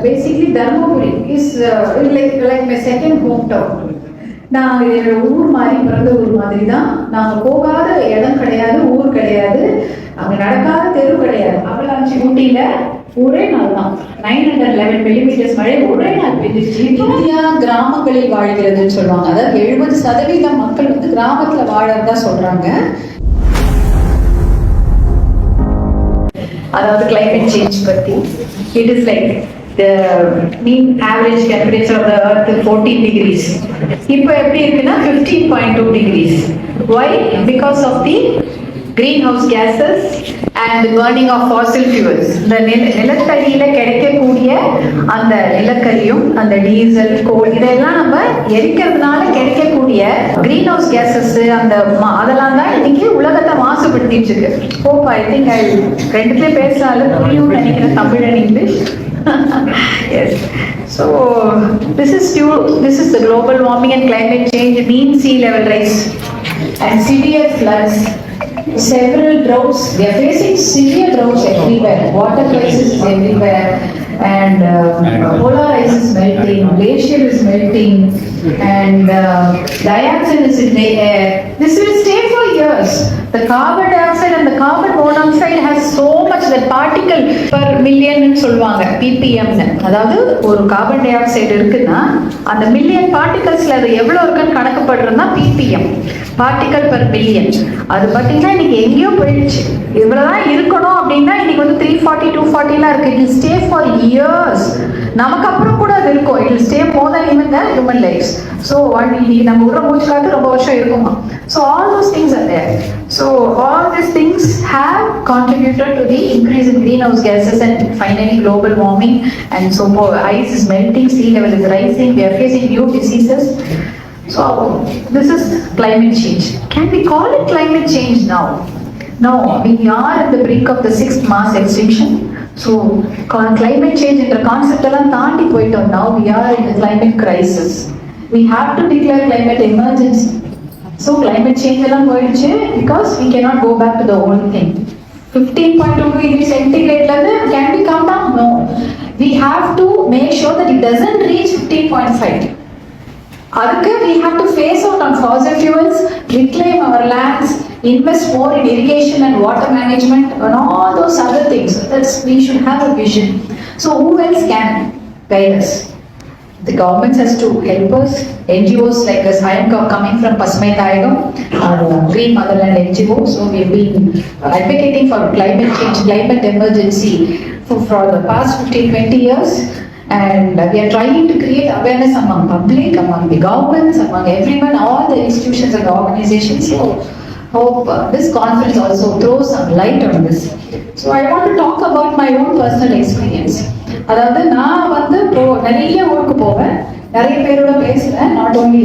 basically Dharmapuri is like my second hometown. நான் ஊர் மாதிரி பிறந்த ஊர் மாதிரி தான். நாங்கள் போகாத இடம் கிடையாது, ஊர் கிடையாது, அங்கே நடக்காத தெரு கிடையாது. அவலாஞ்சி ஊட்டியில ஒரே நாள் தான் 911 மில்லிமீட்டர்ஸ் மழை ஒரே நாள் பெய்ஞ்சிச்சு. இந்தியா கிராமங்களில் வாழ்கிறதுன்னு சொல்லுவாங்க. அதாவது 70% மக்கள் வந்து கிராமத்துல வாழறதா சொல்றாங்க. அதாவது கிளைமேட் சேஞ்ச் பத்தி it is like the mean average temperature of the earth is 14 degrees. இப்போ எப்படி இருக்குன்னா 15.2 degrees. Why? Because of the greenhouse gases and the burning of fossil fuels. இந்த நிலத்தடியில கிடைக்கக்கூடிய அந்த நிலக்கரியும் அந்த டீசல் கோல் இதெல்லாம் நம்ம எரிக்கிறதுனால கிடைக்கக்கூடிய கிரீன் ஹவுஸ் கேசஸ் அந்த அதெல்லாம் தான் இன்னைக்கு உலகத்தை மாசுபடுத்திட்டு இருக்கு. ஹோப் ஐ திங்க் ஐ ரெண்டு பேர் பேசினாலும் புரியும் நினைக்கிறேன் Tamil and English. Yes. So this is the global warming and climate change, mean sea level rise and severe floods. Several droughts. We are facing severe droughts everywhere. Water crisis is everywhere, and polar ice is melting, glacier is melting, and dioxin is in the air. This will stay for years. The carbon dioxide and the carbon monoxide has so much that particle per million ன்னு சொல்லுவாங்க ppm. அதாவது ஒரு carbon di oxide இருக்குன்னா அந்த million பார்ட்டிகல்ஸ்ல அது எவ்வளவு இருக்குன்னு கணக்கு பண்றதுன்னா ppm, பார்ட்டிகல் per மில்லியன். அது பார்த்தீங்கன்னா இன்னைக்கு எங்கேயோ போயிடுச்சு. இவ்வளவுதான் இருக்கணும் அப்படின்னா இன்னைக்கு வந்து 340 240 இருக்கு. It will stay for years. நமக்கு அப்புறம் கூட அது இருக்கும். It will stay more than even the human lives. So இன்னைக்கு நம்ம உள்ள மூச்சு காத்து ரொம்ப வருஷம் இருக்குமா. So all those things are there. So all these things have contributed to the increase in greenhouse gases and finally global warming, and so ice is melting, sea level is rising, we are facing new diseases. So this is climate change. Can we call it climate change now? No, we are at the brink of the 6th mass extinction. So climate change என்ற concept எல்லாம் தாண்டி போயிட்டோம். Now we are in the climate crisis. We have to declare climate emergency. So climate change எல்லாம் போயிடுச்சு because we cannot go back to the old thing. 15.2 degrees centigrade can we come down? No. We have to make sure that it doesn't reach 15.5. அதுக்கு we have to phase out on fossil fuels, reclaim our lands, invest more in irrigation and water management and all those other things. That's we should have a vision. So who else can guide us? The government has to help us. NGOs like us, I am coming from Pasmai Thayagam, Green Motherland NGO. So we have been advocating for climate change, climate emergency for the past 15-20 years. And we are trying to create awareness among public, among the governments, among everyone, all the institutions and organizations. So hope this conference also throws some light on this. So I want to talk about my own personal experience. அதாவது நான் வந்து இப்போ நிறைய ஊருக்கு போவேன், நிறைய பேரோட பேசுறேன். Not only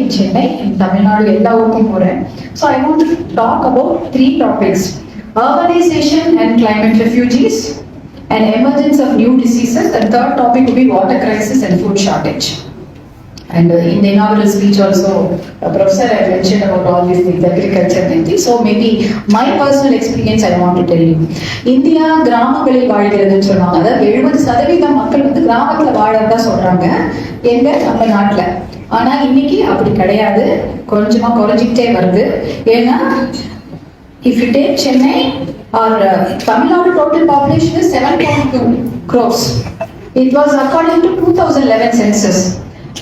in Chennai, in Tamil Nadu எல்லா ஊருக்கும் போறேன். So I want to talk about 3 topics: urbanization and climate refugees, and emergence of new diseases. The third topic will be water crisis and food shortage. And in the inaugural speech also, Professor had mentioned about all these things, agriculture and things. So maybe my personal experience I want to tell you. India கிராமங்களில் வாழ்கிறதுன்னு சொல்லுவாங்க. அதாவது 70% மக்கள் வந்து கிராமத்துல வாழறதா சொல்றாங்க எங்க நம்ம நாட்டுல. ஆனா இன்னைக்கு அப்படி கிடையாது, கொஞ்சமா குறைஞ்சிக்கிட்டே வருது. ஏன்னா if you take Chennai or Tamil Nadu, total population is 7.2 crores. It was according to 2011 census.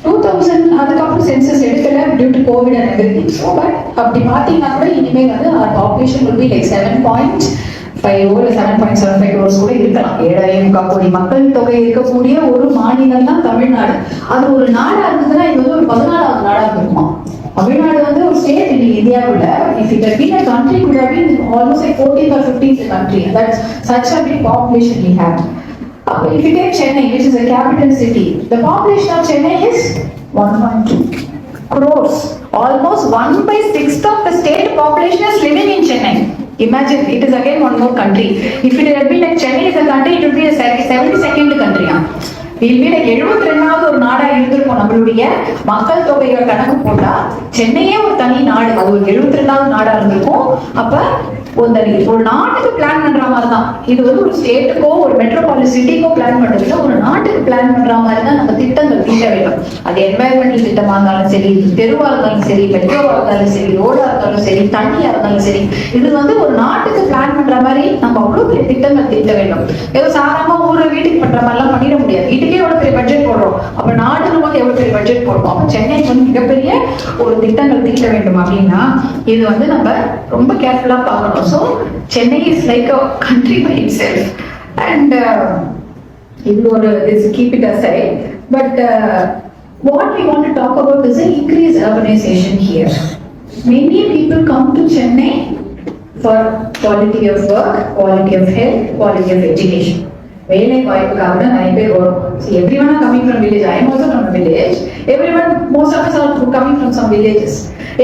2000 அதுக்கப்புறம் சென்சஸ் எடுக்கல due to COVID and everything. So but அப்படி பார்த்தீங்கன்னா கூட இனிமேல் வந்து our population will be like 7.5 or 7.75 crores கூட இருக்கலாம். 7.5 கோடி மக்கள் தொகை இருக்கக்கூடிய ஒரு மாநிலம் தான் தமிழ்நாடு. அது ஒரு நாடா இருந்ததுன்னா இது வந்து ஒரு 14வது நாடா இருக்குமா. தமிழ்நாடு வந்து ஒரு ஸ்டேட் in இந்தியாவுல. If it had been a country, it could have been almost like 14th or 15th country. That's such a big population we have. If you take Chennai, which is a capital city, the population of Chennai is 1.2 crores. Almost 1/6 of the state population is living in Chennai. Imagine, it is again one more country. If it had been like Chennai is a country, it would be a 72nd country. We'll be like 72வது ஒரு நாடா இருந்திருக்கும். நம்மளுடைய மக்கள் தொகையை கணக்கு போட்டா சென்னையே ஒரு தனி நாடு, அது ஒரு 72வது நாடா இருந்திருக்கும். அப்ப ஒரு நாட்டுக்கு பிளான் பண்ற மாதிரி தான் இது. வந்து ஒரு ஸ்டேட்டுக்கோ ஒரு மெட்ரோபாலிஸ் சிட்டிக்கோ பிளான் பண்றதுல ஒரு நாட்டுக்கு பிளான் பண்ற மாதிரி தான் நம்ம திட்டங்கள் தீட்ட வேண்டும். அது என்வாயன்மெண்டல் திட்டமா இருந்தாலும் சரி, தெருவா இருந்தாலும் சரி, மெட்ரோவா இருந்தாலும் சரி, ரோடா இருந்தாலும் சரி, தண்ணியா இருந்தாலும் சரி, இது வந்து ஒரு நாட்டுக்கு பிளான் பண்ற மாதிரி நம்ம அவ்வளவு பெரிய திட்டங்கள் தீட்ட வேண்டும். ஏதோ சாதாரணமா ஊரை வீட்டுக்கு பண்ற மாதிரி எல்லாம் பண்ணிட முடியாது. வீட்டுக்கே எவ்வளவு பெரிய பட்ஜெட் போடுறோம், அப்ப நாட்டுக்கு போது எவ்வளவு பெரிய பட்ஜெட் போடுறோம். அப்ப சென்னைக்கு வந்து மிகப்பெரிய ஒரு திட்டங்கள் தீட்ட வேண்டும் அப்படின்னா இது வந்து நம்ம ரொம்ப கேர்ஃபுல்லா பார்க்கணும். So Chennai is like a country by itself and இது ஒரு keep it aside. But what we want to talk about is the increased urbanization here. Many people come to Chennai for quality of work, quality of health, quality of education. வேலை வாய்ப்புக்காக நிறைய பேர் வரும். See, everyone are coming from village. I am also from a village. Everyone, most of us are coming from some villages.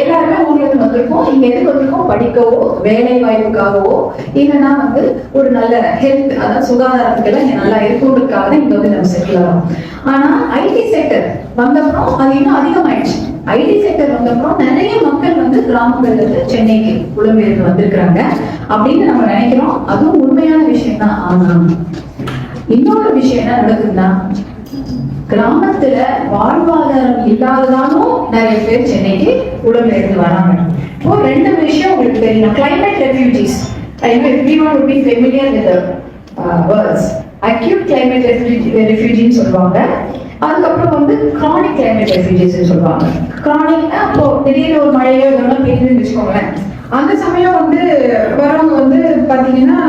எல்லாருமே ஊர்ல இருந்து வந்திருக்கோம். இங்க எதுக்கு வந்திருக்கோம்? படிக்கவோ, வேலை வாய்ப்புக்காகவோ, இல்லைன்னா வந்து ஒரு நல்ல ஹெல்த், அதாவது சுகாதாரத்துக்கெல்லாம் இங்க நல்லா இருக்குன்றதுக்காக தான் இங்க வந்து நம்ம செட்டில் ஆகிறோம். ஆனா ஐடி செக்டர் வந்தப்பறம் அது இன்னும் அதிகமாயிடுச்சு. ஐடி செக்டர் வந்தப்பறம் நிறைய மக்கள் வந்து கிராமங்கள்ல இருந்து சென்னைக்கு புலம்பெயர்ந்து வந்திருக்கிறாங்க அப்படின்னு நம்ம நினைக்கிறோம். அதுவும் உண்மையான விஷயம் தான். ஆனா இன்னொரு விஷயம் என்ன நடக்குதுன்னா, கிராமத்துல வாழ்வாதாரம் இல்லாததாலும் நிறைய பேர் சென்னைக்கு புலம்பெயர்ந்து வராங்க. இப்போ ரெண்டு விஷயம் உங்களுக்கு தெரியும். Climate refugees, everyone would be familiar with the words. acute climate refugees சொல்லுவாங்க. அதுக்கப்புறம் வந்து chronic climate refugees சொல்லுவாங்க. chronic அப்போ திடீர்னு ஒரு மழையோ இதெல்லாம் பெய்யுதுன்னு வச்சுக்கோங்களேன். அந்த சமயம் வந்து வரவங்க வந்து பாத்தீங்கன்னா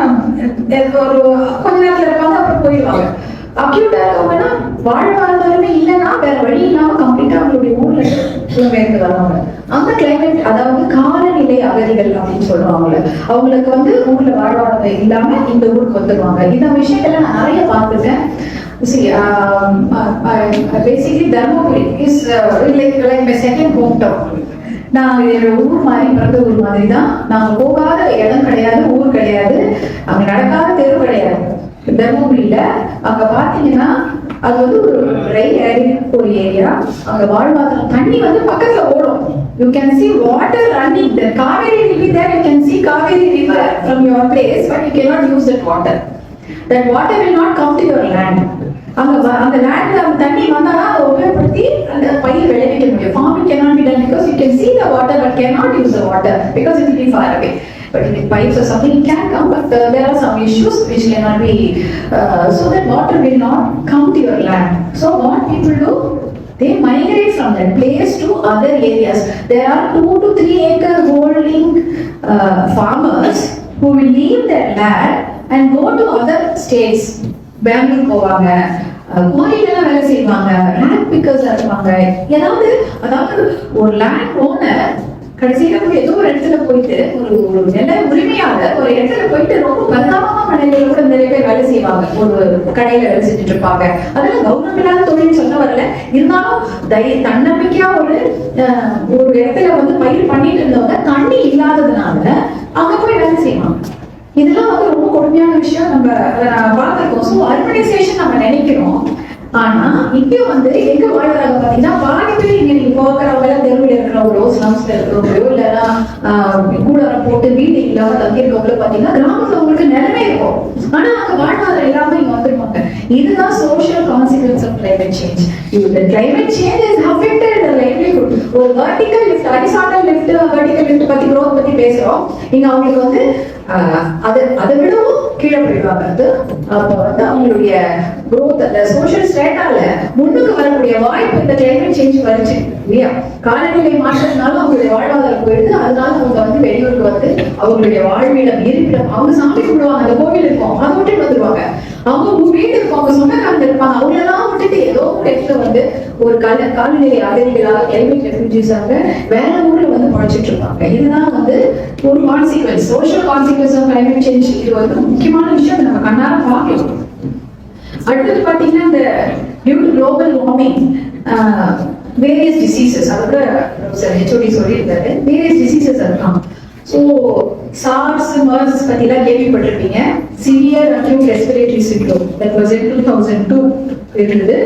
ஒரு கொஞ்ச நேரத்துல இருப்பாங்க, அப்புறம் போயிடுவாங்க. அக்யூட்டா இருக்கவங்கன்னா வாழ்வாதாரமே இல்லைன்னா வேற வழி இல்லாம கம்ப்ளீட்டா அவங்களுடைய ஊர்ல புலம்பெயர்ந்து வருவாங்க. அந்த கிளைமேட், அதாவது காலநிலை அகதிகள் அப்படின்னு சொல்லுவாங்கல்ல, அவங்களுக்கு வந்து ஊர்ல வாழ்வாதாரம் இல்லாம இந்த ஊருக்கு வந்துடுவாங்க. இந்த விஷயத்துல நான் நிறைய பார்த்துருக்கேன். See, basically Dharmapuri is like my second hometown. நான் ஊர் மாதிரி பிறந்த ஊர் மாதிரி தான். நாங்க போகாத இடம் கிடையாது, ஊர் கிடையாது, அங்க நடக்காத தெரு கிடையாது. தர்மபுரியில அங்க பாத்தீங்கன்னா அது வந்து ஒரு ட்ரை ஒரு ஏரியா. அங்க வாழ்வாதாரம், தண்ணி வந்து பக்கத்துல ஓடும். You can see water running. The Kaveri will be there. You can see Kaveri river from your place, but you cannot use that water. That water will not come to your land. அந்த லேண்ட்ல தண்ணி வந்தா அதை உபயோகப்படுத்தி அந்த பயிர் விளைவிக்க முடியும். Farming cannot be done because you can see the water but cannot use the water because it will be far away. But if pipes or something it can come, but there are some issues which cannot be, so that water will not come to your land. So what people do, they migrate from that place to other areas. There are 2 to 3 acre holding farmers who will leave their land and go to other states. Bangalore போவாங்க, கோயிலெல்லாம் வேலை செய்வாங்க, land பிக்கர்ஸா இருப்பாங்க. அதாவது ஒரு land owner கடைசியில ஏதோ ஒரு இடத்துல போயிட்டு ஒரு நில உரிமையாளர் ஒரு இடத்துல போயிட்டு ரொம்ப பரிதாபமான மனைவியில கூட நிறைய பேர் வேலை செய்வாங்க. ஒரு கடையில வேலை செஞ்சுட்டு இருப்பாங்க. அதெல்லாம் கவர்மெண்ட் இல்லாத தொழில் சொல்ல வரல. இருந்தாலும் தன்னம்பிக்கையா ஒரு இடத்துல வந்து பயிர் பண்ணிட்டு இருந்தவங்க தண்ணி இல்லாததுனால அங்க போய் வேலை செய்வாங்க. இதெல்லாம் வந்து ரொம்ப கொடுமையான விஷயம். நம்ம பார்த்திருக்கோம். ஸோ அர்பனைசேஷன் நம்ம நினைக்கிறோம். ஆனா இப்பயும் வந்து எங்க வாழ்றாங்க பாத்தீங்கன்னா, பாதி பேர் இங்க நீங்க போக்குறவங்க தெருவில் இருக்கிறவங்களோ, ஸ்லம்ஸ்ல இருக்கிறவங்களோ, இல்லைன்னா கூடாரம் போட்டு வீடு இல்லாம தங்கியிருக்கவங்களோ பாத்தீங்கன்னா கிராமத்துல உங்களுக்கு நிலைமை இருக்கும். ஆனா அங்க வாழ்வாதாரம் எல்லாமே இங்க வந்துருவாங்க. இதுதான் social consequence of climate change. இந்த climate change is affected the livelihood. ஒரு vertical lift, horizontal lift, vertical lift பத்தி growth பத்தி பேசுறோம். இங்க அவங்களுக்கு வந்து அதை விடவும் கீழே போயிடுவாங்க. அப்போ வந்து அவங்களுடைய growth, அந்த சோஷியல் ஸ்டேட்டால முன்னுக்கு வரக்கூடிய வாய்ப்பு இந்த கிளைமேட் சேஞ்ச் வந்துச்சு இல்லையா? காலநிலை மாற்றத்தினால அவங்களுடைய வாழ்வாதாரம் போயிடுது. அதனால அவங்க வந்து வெளியூருக்கு வந்து அவங்களுடைய வாழ்விடம், இருப்பிடம், அவங்க சாமி கும்பிடுவாங்க, அந்த கோவில் இருக்கும், அதை விட்டுட்டு வந்துருவாங்க. அவங்க வீடு இருக்கும், அவங்க சொந்தக்காரங்க இருப்பாங்க, அவங்களெல்லாம் விட்டுட்டு ஏதோ ஒரு இடத்துல வந்து ஒரு காலநிலை அகதிகளாக, கிளைமேட் ரெஃப்யூஜிஸாக வேற ஊர்ல வந்து முளைச்சிட்டு இருப்பாங்க. இதுதான் வந்து ஒரு consequence, social consequence of climate change. இது வந்து முக்கியமான விஷயம், நம்ம கண்ணார பார்க்கலாம். அடுத்தது பாத்தீங்கன்னா, இந்த due to global warming various diseases, அதோட ஹெச்ஓடி சொல்லியிருந்தாரு, வேரியஸ் டிசீசஸ் இருக்கலாம். ஸோ சார்ஸ், மர்ஸ் பத்திலாம் கேள்விப்பட்டிருப்பீங்க. Severe acute respiratory syndrome, that was in 2002 இருந்தது.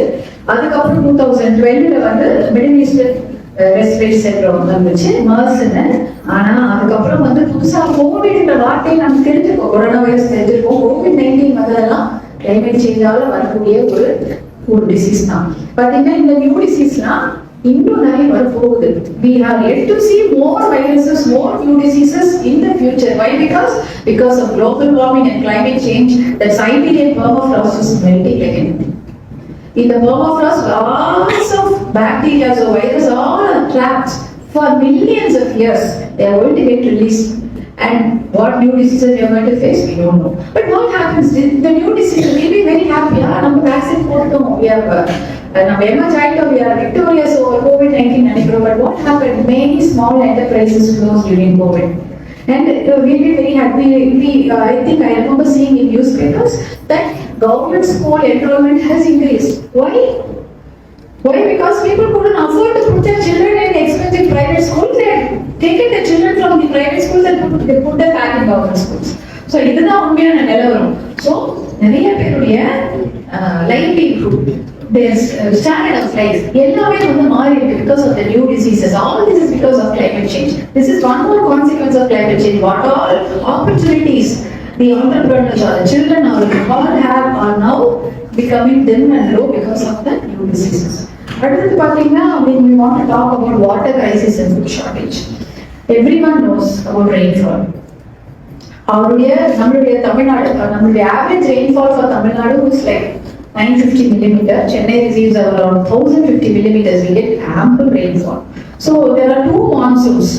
அதுக்கப்புறம் 2012 வந்து மிடில் ஈஸ்ட் ரெஸ்பிரேட்டரி சிண்ட்ரோம் வந்துச்சு, மர்ஸ்ன்னு. ஆனா அதுக்கப்புறம் வந்து புதுசா கோவிட்ன்ற வார்த்தையை நம்ம தெரிஞ்சிருக்கோம், கொரோனா வைரஸ் தெரிஞ்சிருக்கோம். COVID-19 வந்ததெல்லாம் கிளைமேட் சேஞ்சால வரக்கூடிய ஒரு டிசீஸ் தான். பாத்தீங்கன்னா இந்த நியூ டிசீஸ்லாம் இன்னும் நிறைய வர போகுது. We are yet to see more viruses, more new diseases in the future. Why? Because of global warming and climate change, the Siberian permafrost is melting again. In the permafrost, lots of bacteria or viruses all are trapped for millions of years. They are going to get released. And what new diseases we are going to face, we don't know. But what happens? The new diseases will be very happy. நம்ம vaccine போட்டோம். We have நம்ம emerged, we are victorious over COVID-19. But what happened? Many small enterprises closed during COVID. And we'll be very happy. I think I remember seeing in newspapers that government school enrollment has increased. Why? Why? Because people couldn't afford to put their children in expensive private schools. They had taken the children from the private schools and put them back in government schools. So, இதுதான் உண்மையான நிலவரம். So, நிறைய பேருடைய livelihood, their standard of life, எல்லாமே வந்து மாறி இருக்கு because of the new diseases. All this is because of climate change. This is one more consequence of climate change. What all opportunities the entrepreneurs or the children all have are now becoming dim and low because of the new diseases. அடுத்து பாத்தீங்கன்னா, when we want to talk about water crisis and food shortage, everyone knows about rainfall. நம்மளுடைய தமிழ்நாடு, நம்மளுடைய average rainfall for Tamil Nadu is like 950 millimeter. Chennai receives around 1050 millimeters. We get ample rainfall. So there are two monsoons.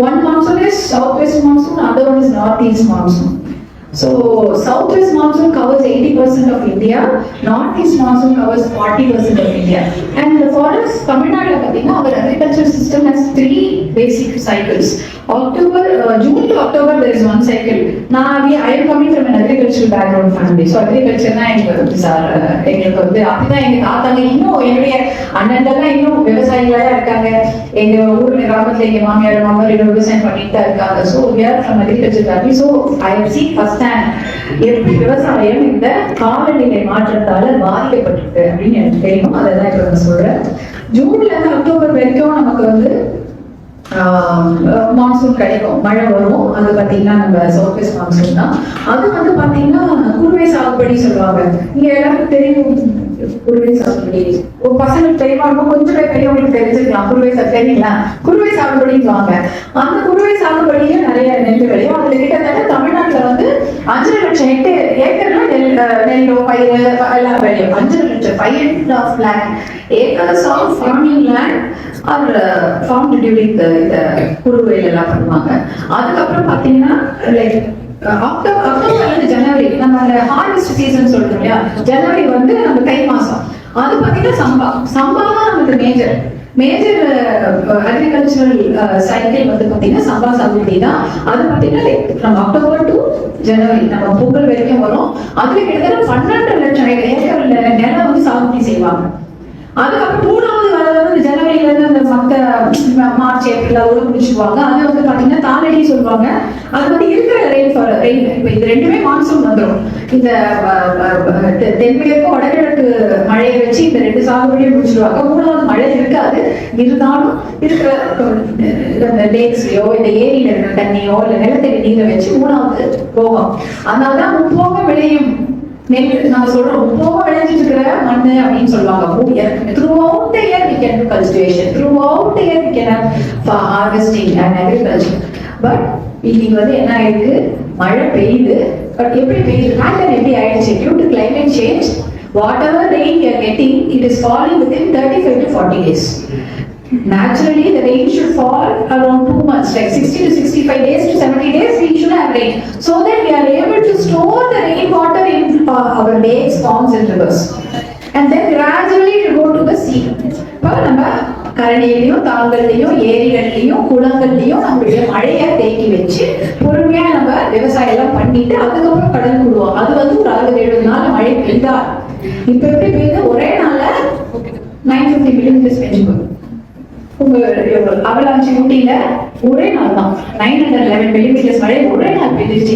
One monsoon is southwest monsoon, other one is northeast monsoon. So southwest monsoon covers 80% of India, northeast monsoon covers 40% of India. And for us, Tamil Nadu, our agriculture system has three basic cycles. June to October there is one cycle. Now I am coming from an agricultural background family. So agriculture na எங்களுக்கு வந்து அப்படிதான் எங்க தாத்தாங்க இன்னும் என்னுடைய அண்ணன்லாம் இன்னும் விவசாயிகளா இருக்காங்க. எங்க ஊர்ல கிராமத்துல எங்க மாமியார் விவசாயம் பண்ணிட்டு தான் இருக்காங்க. So we are from agriculture family. So I have seen first hand எப்படி விவசாயம் இந்த காலநிலை மாற்றத்தால பாதிக்கப்பட்டிருக்கு அப்படின்னு எனக்கு தெரியும். அதான் இப்ப நான் சொல்றேன். ஜூன்ல இருந்து அக்டோபர் வரைக்கும் நமக்கு வந்து மான்சூன் கிடைக்கும், மழை வரும். அது பாத்தீங்கன்னா நம்ம சவுத் வெஸ்ட் மான்சூன் தான். அது வந்து பாத்தீங்கன்னா குறுவை சாகுபடி சொல்லுவாங்க. இங்க எல்லாருக்கும் தெரியும் குறுவை சாகுபடி. ஒரு பசங்களுக்கு தெரியுமா, கொஞ்சம் பெரியவங்களுக்கு தெரிஞ்சுக்கலாம். குறுவை தெரியுங்களா? குறுவை சாகுபடிவாங்க. அந்த குறுவை சாகுபடியும் நிறைய நெல் விளையும். அதுல கிட்டத்தட்ட தமிழ்நாட்டுல வந்து 5 லட்சம் ஏக்கர்ல நெல்லோ பயிர் எல்லாம் விளையும். 5 லட்சம் 5 lakh acres of farming land are farmed during the குறுவையில எல்லாம் பண்ணுவாங்க. அதுக்கப்புறம் பாத்தீங்கன்னா லைக் அக்டோபர்ல ஜனவரி நம்ம ஹார்வெஸ்ட் சீசன் சொல்றோம் இல்லையா, ஜனவரி வந்து நம்ம தை மாசம். அது பாத்தீங்கன்னா சம்பா தான் நமக்கு மேஜர் அக்ரிகல்ச்சரல் சைக்கிள் வந்து பாத்தீங்கன்னா சம்பா சாகுபடி தான். அது பாத்தீங்கன்னா லைக் ஃப்ரம் அக்டோபர் டு ஜனவரி நம்ம பொங்கல் வரைக்கும் வரும். அதுல கிட்டத்தட்ட 12 லட்சம் ஏக்கர்ல நிலம் வந்து சாகுபடி செய்வாங்க. அதுக்கப்புறம் 3வது வரது ஜனவரியில இருந்து அந்த மத்த மார்ச் ஏப்ரல் அதோட முடிச்சுக்குவாங்க. அது வந்து பாத்தீங்கன்னா தாளடி சொல்லுவாங்க. அது வந்து இருக்கிற ரெயின் இப்ப இது ரெண்டுமே மான்சூன் வந்துடும். இந்த தென்மேற்கு வடகிழக்கு மழையை வச்சு இந்த 2 சாகுபடியும் முடிச்சிருவாங்க. 3வது மழை இருக்காது. இருந்தாலும் இருக்கிற லேக்ஸ்லயோ இந்த ஏரியில இருக்கிற தண்ணியோ இல்ல நிலத்தடி நீரை வச்சு 3வது போகும். அதனாலதான் முப்போகம் விளையும் நெல் நம்ம சொல்றோம். முப்போகம் விளைஞ்சிட்டு இருக்கிற மண்ணு அப்படின்னு சொல்லுவாங்க. throughout the year we can do cultivation, throughout the year we can have harvesting and agriculture. But இன்னைக்கு வந்து என்ன ஆயிருக்கு, மழை பெய்யுது. பட் எப்படி பெய்யுது, பேட்டர்ன் எப்படி ஆயிடுச்சு, due to climate change whatever rain we are getting, it is falling within 35 to 40 days. Naturally the rain should fall around 2 months, like 60 to 65 days to 70 days we should have rain, so that we are able to store the rainwater in our lakes, ponds and rivers, and then gradually it will go to the sea. இப்போ நம்ம கரணியிலையும் தாங்கல்லையும் ஏரிகள்லையும் குளங்கள்லையும் நம்மளுடைய மழையை தேக்கி வச்சு பொறுமையா நம்ம விவசாயம் எல்லாம் பண்ணிட்டு அதுக்கப்புறம் கடல் விடுவோம். அது வந்து ஒரு 60-70 நாள் மழை பெய்தா. இப்ப எப்படி பெய்யுது, ஒரே நாள்ல 950 millimeters பெஞ்சு போகும். உங்க அவலாஞ்சி ஊட்டியில ஒரே நாள் தான் 911 millimeters மழை ஒரே நாள் பெய்ஞ்சிருச்சு.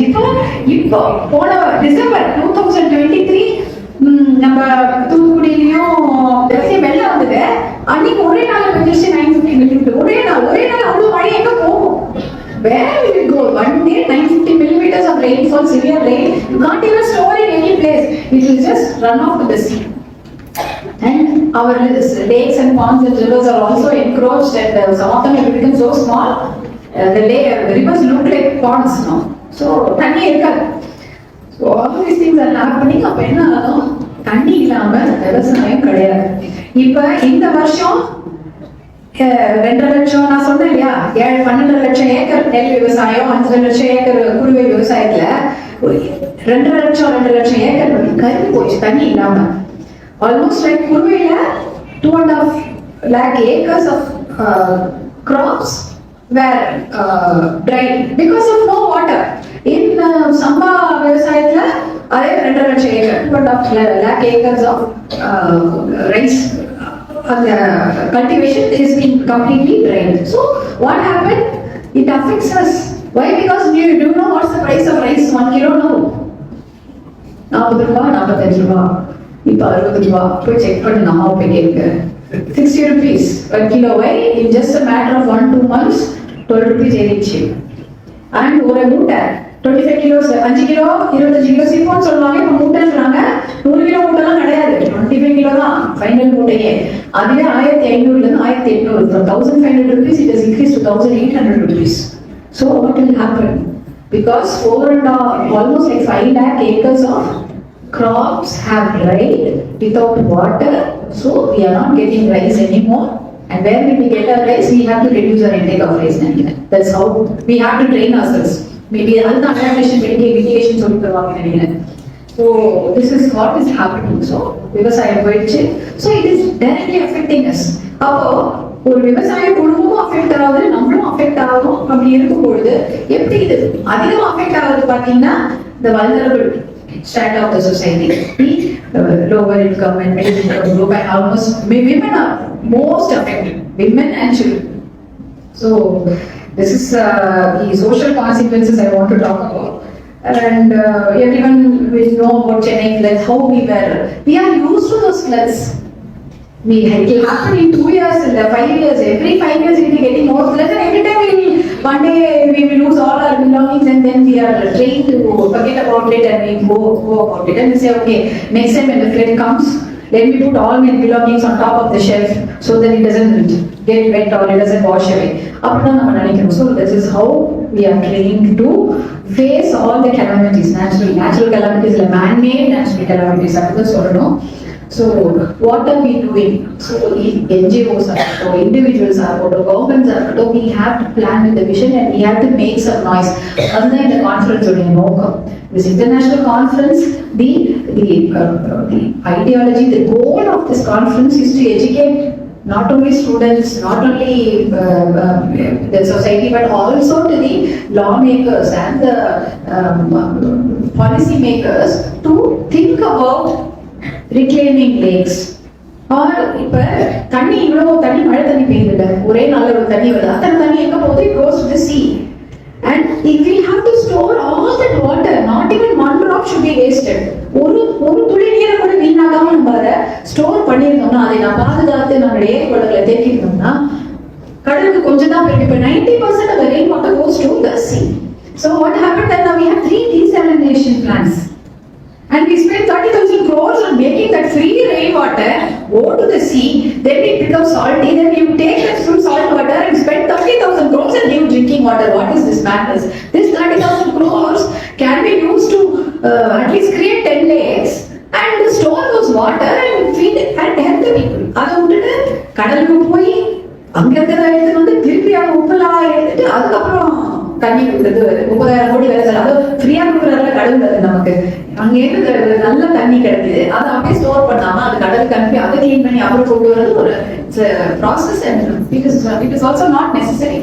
இப்போ போன டிசம்பர் 2023 நம்ம தூத்துக்குடியிலையும் வெள்ளம் வந்தது. அன்னைக்கு ஒரே நாள் பெஞ்சிருச்சு 950 millimeters. where will it go? One day, 950 millimeters of rainfall, severe rain, you can't even store in any place. It will just run off to the sea. And our lakes and ponds and rivers are also encroached, and some of them have become so small. The rivers look like ponds now. So, தண்ணி இருக்காது. So, all these things are happening. அப்ப என்ன ஆகும்? தண்ணி இல்லாம விவசாயம் கிடையாது. இப்ப இந்த வருஷம் 2.5 லட்சம் நான் சொன்னேன் இல்லையா, 12 லட்சம் ஏக்கர் நெல் விவசாயம், 5 லட்சம் ஏக்கர் குறுவை விவசாயத்துல 2 லட்சம் ஏக்கர் கருவி போச்சு தண்ணி இல்லாம. Almost like Kurvela, 2.5 lakh acres of crops were dried because of no water. In Samba Vyavasayatla, I have 2 lakh acres, 2.5 lakh acres of rice cultivation is being completely dried. So what happened? It affects us. Why? Because you do know what's the price of rice 1 kilo now. 40 ரூபாய் 45 ரூபாய். இப்போ 60 ரூபா போய் check பண்ணு நம்ம இருக்கு 60 rupees per kilo. Why? In just a matter of 1-2 months 12 rupees ஏறிச்சு. And ஒரு மூட்டை 25 kilos 5 கிலோ 25 கிலோ சிப்போன்னு சொல்லுவாங்க. இப்போ மூட்டைன்றாங்க. 100 கிலோ மூட்டைலாம் கிடையாது, 25 கிலோ தான் ஃபைனல் மூட்டையே. அதுவே 1500 இருந்து 1800, from 1500 rupees it has increased to 1800 rupees. So what will happen? Because almost like 5 lakh acres of crops have dried without water, so we are not getting rice anymore. And where will we get our rice? We have to reduce our intake of rice. That's how we have to train ourselves. Maybe other adaptation, mitigation, so this is what is happening. So so it is directly affecting us. ஒரு விவசாய குடும்பமும் affect ஆகுது, நம்மளும் affect ஆகும். அப்படி இருக்கும் பொழுது எப்படி இது அதிகமாக அஃபெக்ட் ஆகுது பார்த்தீங்கன்னா, the vulnerable strata of the society, lower income and middle income group, and almost women are most affected, women and children. So this is the social consequences I want to talk about. And everyone will know about Chennai floods, how we are used to those floods. It will happen in 2 years, in 5 years, every 5 years it will be getting more floods, and every time one day we will lose all our belongings, and then we are trained to forget about it, and we go about it, and we say, okay, next time when the flood comes, let me put all my belongings on top of the shelf so that it doesn't get wet or it doesn't wash away. So this is how we are trained to face all the calamities, natural calamities, man-made natural calamities. So what are we doing? So NGOs are, individuals are, governments are, we have to plan with the vision, and we have to make some noise. Other than the conference, this international conference, the ideology, the goal of this conference is to educate not only students, not only the society, but also to the lawmakers and the policy makers to think about reclaiming lakes. Or இப்ப தண்ணி இவ்வளவு தண்ணி மழை தண்ணி பெய்யுது, ஒரே நாள்ல ஒரு தண்ணி வருது, அத்தனை தண்ணி எங்க போகுது? It goes to the sea. And if we have to store all that water, not even one drop should be wasted. ஒரு துளி நீரை கூட வீணாகாம நம்ம அதை ஸ்டோர் பண்ணியிருந்தோம்னா, அதை நான் பாதுகாத்து நம்மளுடைய ஏற்படுகளை தேக்கிருந்தோம்னா, கடலுக்கு கொஞ்சம் தான் போயிருக்கு. இப்போ 90% of the rain water goes to the sea. So what happened that now we have 3 desalination plants. And we spend 30,000 crores on making that free rainwater go to the sea, then it becomes salty, then you take that full salt water and spend 30,000 crores and give drinking water. What is this madness? This 30,000 crores can be used to at least create 10 lakes and store those water and feed and help the people. அதை விட்டுட்டு கடலுக்கு போய் அங்க இருக்கிறத எடுத்துட்டு வந்து திருப்பி அவங்க உப்புலாம் எடுத்துட்டு அதுக்கப்புறம் தண்ணி கொடுக்குறது 30,000 கோடி வேலை சார். அது ஃப்ரீயா கொடுக்குறதுல கடவுள் அது நமக்கு அங்கேருந்து நல்ல தண்ணி கிடைக்குது, அதை அப்படியே ஸ்டோர் பண்ணாம அது கடலுக்கு அனுப்பி அதை கிளீன் பண்ணி அப்புறம் கொண்டு வரது ஒரு process. It is also not necessary.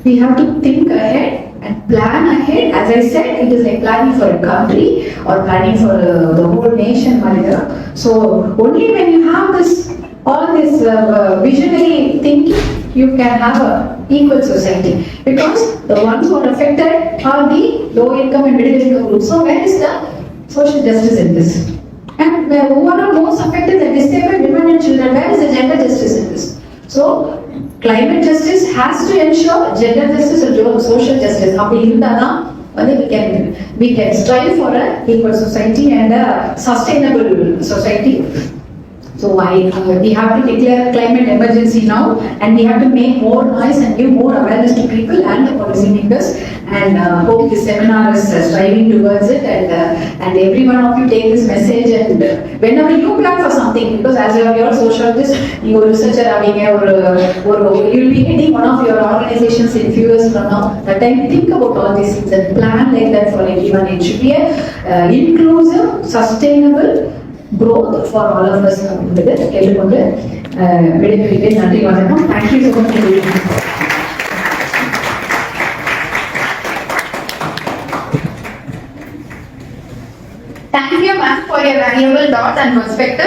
We have to think ahead and plan ahead. As I said, it is like planning for a country or planning for the whole nation. So only when you have all this visionary thinking, you can have a equal society, because the ones who are affected are the low income and middle income groups. So where is the social justice in this? And who are most affected, the disabled women and children, where is the gender justice in this? So climate justice has to ensure gender justice and social justice. அப்படி இருந்தாதான் வந்து we can strive for a equal society and a sustainable society. So we have to declare climate emergency now, and we have to make more noise and give more awareness to people and the policy makers, and hope this seminar is striving towards it, and every one of you take this message, and whenever you plan for something, because as you are sociologist, you are researcher, you will be heading one of your organizations in few years from now. That time, think about all these things and plan like that for everyone. It should be a inclusive, sustainable growth for all of us. கேட்டுக்கொண்டு விடைபெறுகிறேன். நன்றி, வணக்கம். Thank you so much. Thank you, ma'am, for your valuable thoughts and perspective.